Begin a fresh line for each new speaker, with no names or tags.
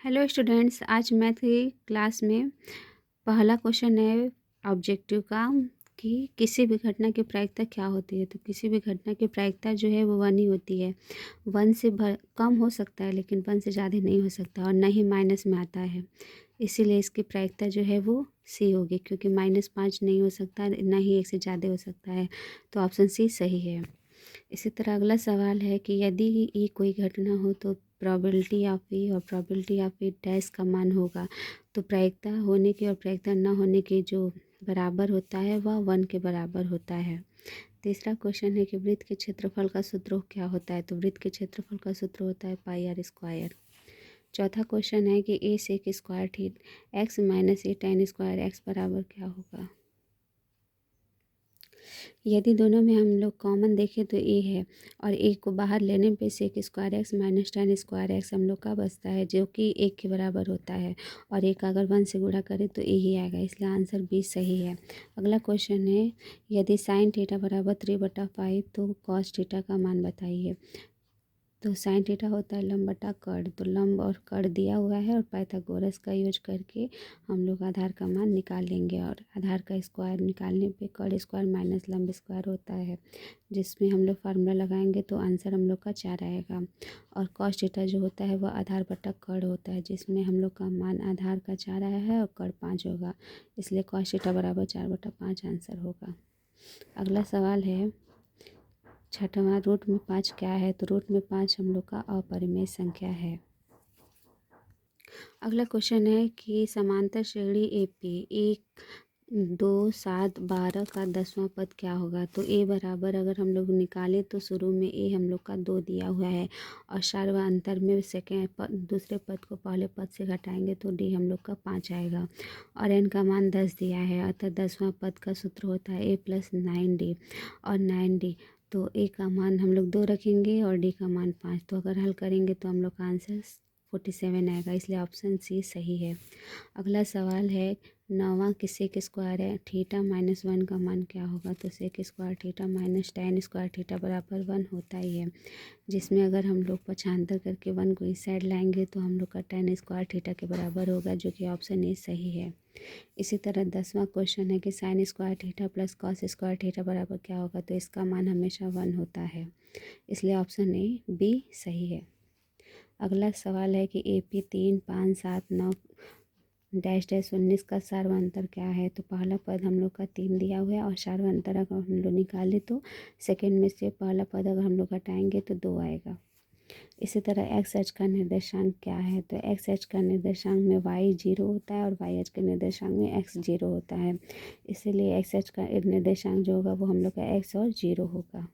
Hello students, आज math की class में पहला क्वेश्चन है ऑब्जेक्टिव का कि किसी भी घटना की प्रायिकता क्या होती है। तो किसी भी घटना की प्रायिकता जो है वो 1 ही होती है। 1 से कम हो सकता है लेकिन 1 से ज़्यादा नहीं हो सकता और ना ही माइनस में आता है। इसीलिए इसकी प्रायिकता जो है वो सी होगी, क्योंकि -5 नहीं हो सकता, ना ही 1 से ज़्यादा हो सकता है। तो ऑप्शन सी सही है। इसी तरह अगला सवाल है कि यदि ये कोई घटना हो तो प्रोबेबिलिटी ऑफ ए और प्रोबेबिलिटी ऑफ ए डैश का मान होगा। तो प्रायिकता होने की और प्रायिकता न होने की जो बराबर होता है वह 1 के बराबर होता है। तीसरा क्वेश्चन है कि वृत्त के क्षेत्रफल का सूत्र क्या होता है। तो वृत्त के क्षेत्रफल का सूत्र होता है पाई आर स्क्वायर। चौथा क्वेश्चन है कि A sec square theta x minus A tan square x बराबर क्या होगा। यदि दोनों में हम लोग कॉमन देखें तो ए है और ए को बाहर लेने पे sec square x minus tan square x हम लोग का बचता है, जो कि 1 के बराबर होता है। और एक अगर 1 से गुणा करें तो ए ही आएगा, इसलिए आंसर बी सही है। अगला क्वेश्चन है, यदि साइन थीटा बराबर 3/5 तो कॉस थीटा का मान बताइए। तो साइन थीटा होता है लंब बटा कर्ण। तो लंब और कर्ण दिया हुआ है और पाइथागोरस का यूज करके हम लोग आधार का मान निकाल लेंगे। और आधार का स्क्वायर निकालने पे कर्ण स्क्वायर माइनस लंब स्क्वायर होता है, जिसमें हम लोग फार्मूला लगाएंगे तो आंसर हम लोग का 4 आएगा। और कॉस थीटा जो होता है वह आधार बटा कर्ण होता है, जिसमें हम लोग का मान आधार का 4 आया है और कर्ण 5 होगा, इसलिए कॉस थीटा बराबर 4/5 आंसर होगा। अगला सवाल है छठवां, रूट में 5 क्या है। तो रूट में 5 हम लोग का अपरिमेय संख्या है। अगला क्वेश्चन है कि समांतर श्रेणी ए पी 1 2 7 12 का 10वां पद क्या होगा। तो ए बराबर अगर हम लोग निकालें तो शुरू में ए हम लोग का 2 दिया हुआ है और सार्वअंतर में सेकेंड दूसरे पद को पहले पद से घटाएंगे तो डी हम लोग का 5 आएगा और एन का मान 10 दिया है, अतः 10वां पद का सूत्र होता है ए प्लस 9d और 9d। तो ए का मान हम लोग 2 रखेंगे और डी का मान 5। तो अगर हल करेंगे तो हम लोग का आंसर 47 आएगा, इसलिए ऑप्शन सी सही है। अगला सवाल है 9वां कि सेक स्क्वायर है थीटा -1 का मान क्या होगा। तो sec square theta minus tan square theta बराबर 1 होता ही है, जिसमें अगर हम लोग पक्षांतर करके 1 को इस साइड लाएंगे तो हम लोग का टेन स्क्वायर थीटा के बराबर होगा, जो कि ऑप्शन ए सही है। इसी तरह 10वां क्वेश्चन है कि sine square theta plus cos square theta बराबर क्या होगा। तो इसका मान हमेशा 1 होता है, इसलिए ऑप्शन ए बी सही है। अगला सवाल है कि ए पी 3 5 7 9 डैश डैश 19 का सार्वअंतर क्या है। तो पहला पद हम लोग का 3 दिया हुआ है और सार्वअंतर अगर हम लोग निकालें तो सेकंड में से पहला पद अगर हम लोग हटाएंगे तो 2 आएगा। इसी तरह एक्स एच का निर्देशांक क्या है। तो एक्स एच का निर्देशांक में वाई 0 होता है और वाई एच के निर्देशांक में एक्स 0 होता है, इसीलिए एक्स एच का निर्देशांक जो होगा वो हम लोग का एक्स और 0 होगा।